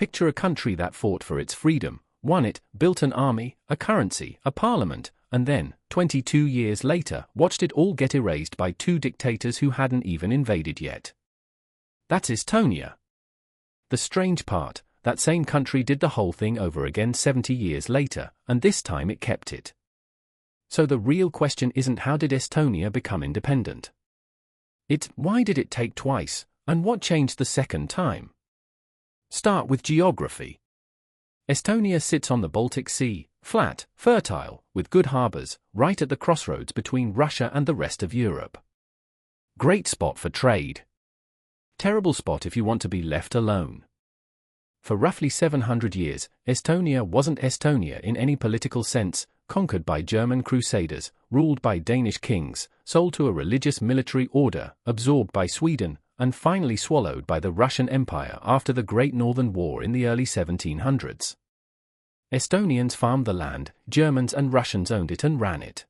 Picture a country that fought for its freedom, won it, built an army, a currency, a parliament, and then, 22 years later, watched it all get erased by two dictators who hadn't even invaded yet. That's Estonia. The strange part, that same country did the whole thing over again 70 years later, and this time it kept it. So the real question isn't how did Estonia become independent? It's why did it take twice, and what changed the second time? Start with geography. Estonia sits on the Baltic Sea, flat, fertile, with good harbors, right at the crossroads between Russia and the rest of Europe. Great spot for trade. Terrible spot if you want to be left alone. For roughly 700 years, Estonia wasn't Estonia in any political sense, conquered by German crusaders, ruled by Danish kings, sold to a religious military order, absorbed by Sweden, and finally swallowed by the Russian Empire after the Great Northern War in the early 1700s. Estonians farmed the land, Germans and Russians owned it and ran it.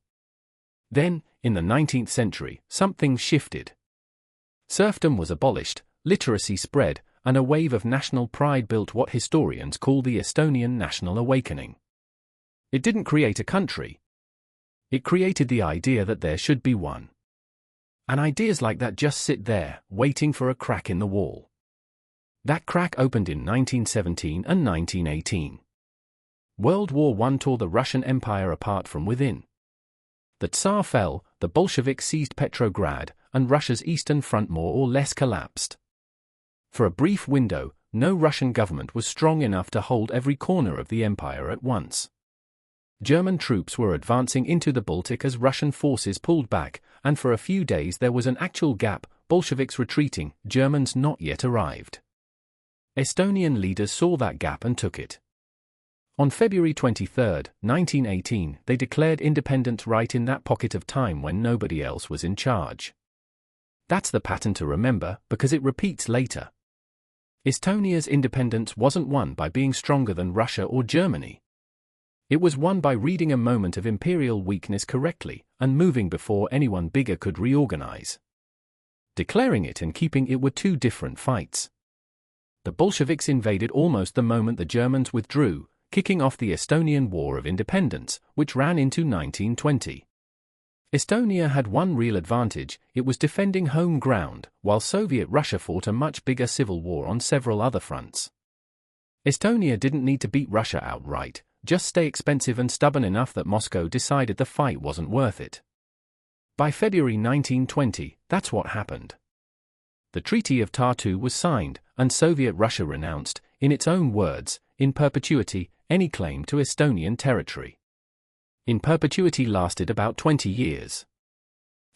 Then, in the 19th century, something shifted. Serfdom was abolished, literacy spread, and a wave of national pride built what historians call the Estonian national awakening. It didn't create a country. It created the idea that there should be one. And ideas like that just sit there, waiting for a crack in the wall. That crack opened in 1917 and 1918. World War I tore the Russian Empire apart from within. The Tsar fell, the Bolsheviks seized Petrograd, and Russia's eastern front more or less collapsed. For a brief window, no Russian government was strong enough to hold every corner of the empire at once. German troops were advancing into the Baltic as Russian forces pulled back, and for a few days there was an actual gap, Bolsheviks retreating, Germans not yet arrived. Estonian leaders saw that gap and took it. On February 23, 1918, they declared independence right in that pocket of time when nobody else was in charge. That's the pattern to remember, because it repeats later. Estonia's independence wasn't won by being stronger than Russia or Germany. It was won by reading a moment of imperial weakness correctly, and moving before anyone bigger could reorganize. Declaring it and keeping it were two different fights. The Bolsheviks invaded almost the moment the Germans withdrew, kicking off the Estonian War of Independence, which ran into 1920. Estonia had one real advantage, it was defending home ground, while Soviet Russia fought a much bigger civil war on several other fronts. Estonia didn't need to beat Russia outright, just stay expensive and stubborn enough that Moscow decided the fight wasn't worth it. By February 1920, that's what happened. The Treaty of Tartu was signed, and Soviet Russia renounced, in its own words, in perpetuity, any claim to Estonian territory. In perpetuity lasted about 20 years.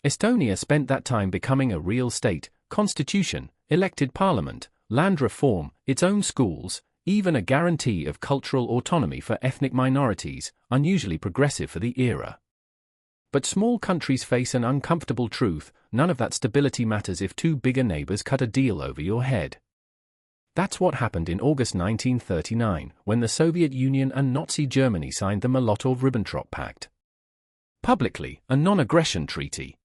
Estonia spent that time becoming a real state, constitution, elected parliament, land reform, its own schools, even a guarantee of cultural autonomy for ethnic minorities, unusually progressive for the era. But small countries face an uncomfortable truth, none of that stability matters if two bigger neighbors cut a deal over your head. That's what happened in August 1939, when the Soviet Union and Nazi Germany signed the Molotov-Ribbentrop Pact. Publicly, a non-aggression treaty.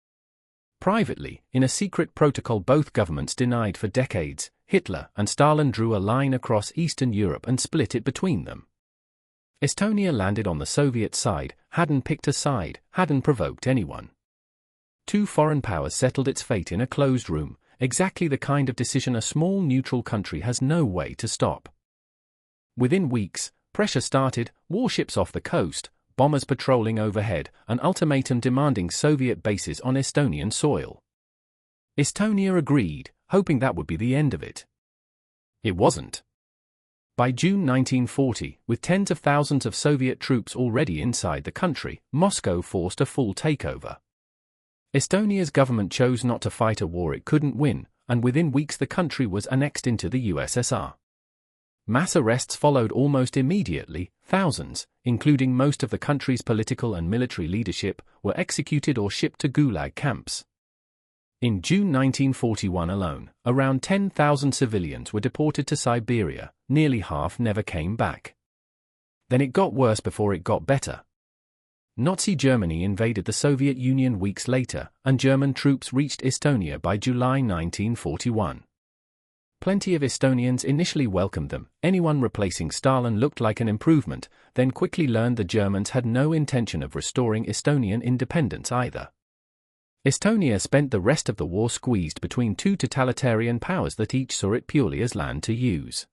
Privately, in a secret protocol both governments denied for decades, Hitler and Stalin drew a line across Eastern Europe and split it between them. Estonia landed on the Soviet side, hadn't picked a side, hadn't provoked anyone. Two foreign powers settled its fate in a closed room, exactly the kind of decision a small neutral country has no way to stop. Within weeks, pressure started, warships off the coast, bombers patrolling overhead, an ultimatum demanding Soviet bases on Estonian soil. Estonia agreed, hoping that would be the end of it. It wasn't. By June 1940, with tens of thousands of Soviet troops already inside the country, Moscow forced a full takeover. Estonia's government chose not to fight a war it couldn't win, and within weeks the country was annexed into the USSR. Mass arrests followed almost immediately, thousands, including most of the country's political and military leadership, were executed or shipped to gulag camps. In June 1941 alone, around 10,000 civilians were deported to Siberia, nearly half never came back. Then it got worse before it got better. Nazi Germany invaded the Soviet Union weeks later, and German troops reached Estonia by July 1941. Plenty of Estonians initially welcomed them. Anyone replacing Stalin looked like an improvement, then quickly learned the Germans had no intention of restoring Estonian independence either. Estonia spent the rest of the war squeezed between two totalitarian powers that each saw it purely as land to use.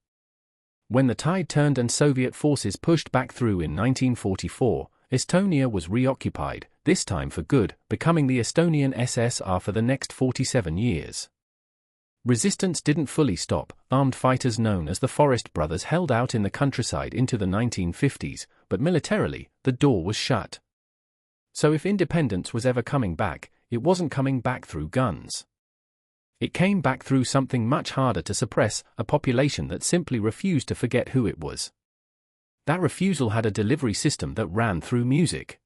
When the tide turned and Soviet forces pushed back through in 1944, Estonia was reoccupied, this time for good, becoming the Estonian SSR for the next 47 years. Resistance didn't fully stop. Armed fighters known as the Forest Brothers held out in the countryside into the 1950s, but militarily, the door was shut. So if independence was ever coming back, it wasn't coming back through guns. It came back through something much harder to suppress, a population that simply refused to forget who it was. That refusal had a delivery system that ran through music.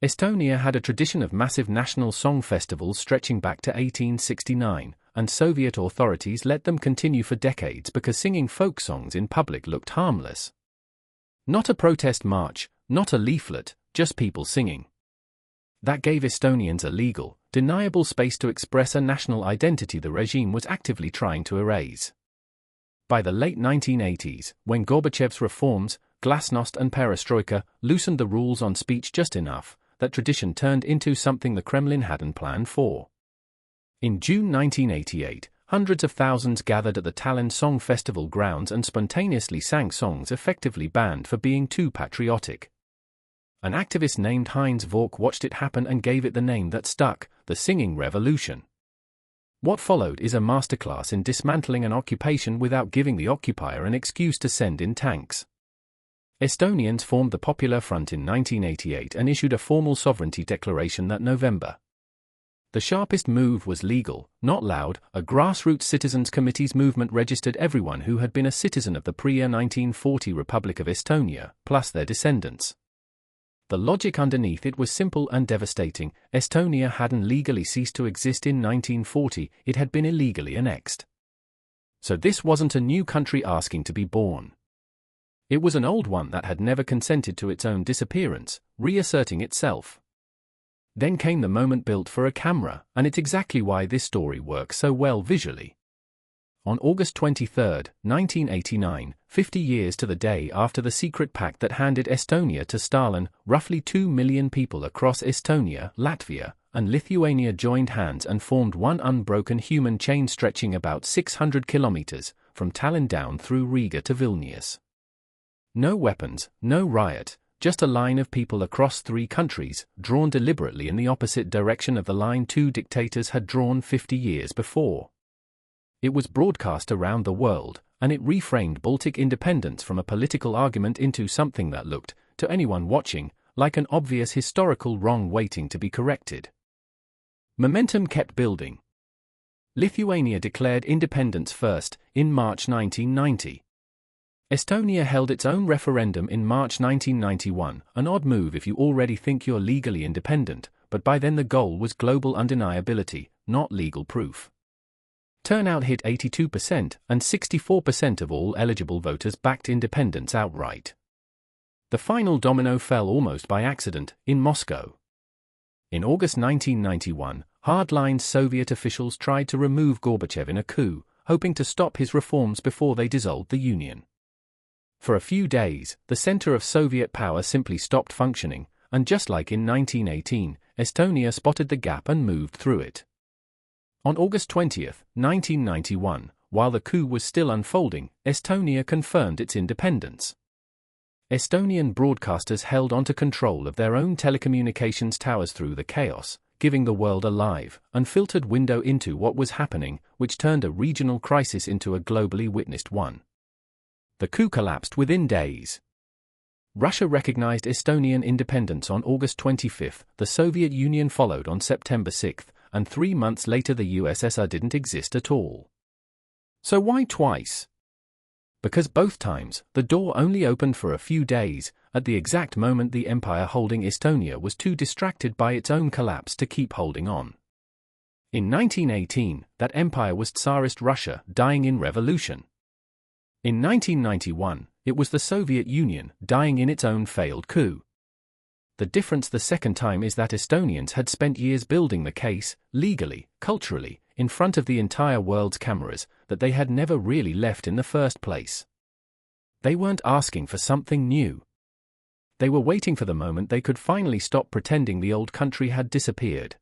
Estonia had a tradition of massive national song festivals stretching back to 1869, and Soviet authorities let them continue for decades because singing folk songs in public looked harmless. Not a protest march, not a leaflet, just people singing. That gave Estonians a legal, deniable space to express a national identity the regime was actively trying to erase. By the late 1980s, when Gorbachev's reforms, glasnost and perestroika, loosened the rules on speech just enough, that tradition turned into something the Kremlin hadn't planned for. In June 1988, hundreds of thousands gathered at the Tallinn Song Festival grounds and spontaneously sang songs effectively banned for being too patriotic. An activist named Heinz Vork watched it happen and gave it the name that stuck, the Singing Revolution. What followed is a masterclass in dismantling an occupation without giving the occupier an excuse to send in tanks. Estonians formed the Popular Front in 1988 and issued a formal sovereignty declaration that November. The sharpest move was legal, not loud. A grassroots citizens' committees movement registered everyone who had been a citizen of the pre-1940 Republic of Estonia, plus their descendants. The logic underneath it was simple and devastating. Estonia hadn't legally ceased to exist in 1940, it had been illegally annexed. So this wasn't a new country asking to be born. It was an old one that had never consented to its own disappearance, reasserting itself. Then came the moment built for a camera, and it's exactly why this story works so well visually. On August 23, 1989, 50 years to the day after the secret pact that handed Estonia to Stalin, roughly 2 million people across Estonia, Latvia, and Lithuania joined hands and formed one unbroken human chain stretching about 600 kilometers, from Tallinn down through Riga to Vilnius. No weapons, no riot, just a line of people across 3 countries, drawn deliberately in the opposite direction of the line 2 dictators had drawn 50 years before. It was broadcast around the world, and it reframed Baltic independence from a political argument into something that looked, to anyone watching, like an obvious historical wrong waiting to be corrected. Momentum kept building. Lithuania declared independence first, in March 1990. Estonia held its own referendum in March 1991, an odd move if you already think you're legally independent, but by then the goal was global undeniability, not legal proof. Turnout hit 82%, and 64% of all eligible voters backed independence outright. The final domino fell almost by accident, in Moscow. In August 1991, hardline Soviet officials tried to remove Gorbachev in a coup, hoping to stop his reforms before they dissolved the Union. For a few days, the center of Soviet power simply stopped functioning, and just like in 1918, Estonia spotted the gap and moved through it. On August 20, 1991, while the coup was still unfolding, Estonia confirmed its independence. Estonian broadcasters held onto control of their own telecommunications towers through the chaos, giving the world a live, unfiltered window into what was happening, which turned a regional crisis into a globally witnessed one. The coup collapsed within days. Russia recognized Estonian independence on August 25, the Soviet Union followed on September 6, and 3 months later the USSR didn't exist at all. So why twice? Because both times, the door only opened for a few days, at the exact moment the empire holding Estonia was too distracted by its own collapse to keep holding on. In 1918, that empire was Tsarist Russia, dying in revolution. In 1991, it was the Soviet Union, dying in its own failed coup. The difference the second time is that Estonians had spent years building the case, legally, culturally, in front of the entire world's cameras, that they had never really left in the first place. They weren't asking for something new. They were waiting for the moment they could finally stop pretending the old country had disappeared.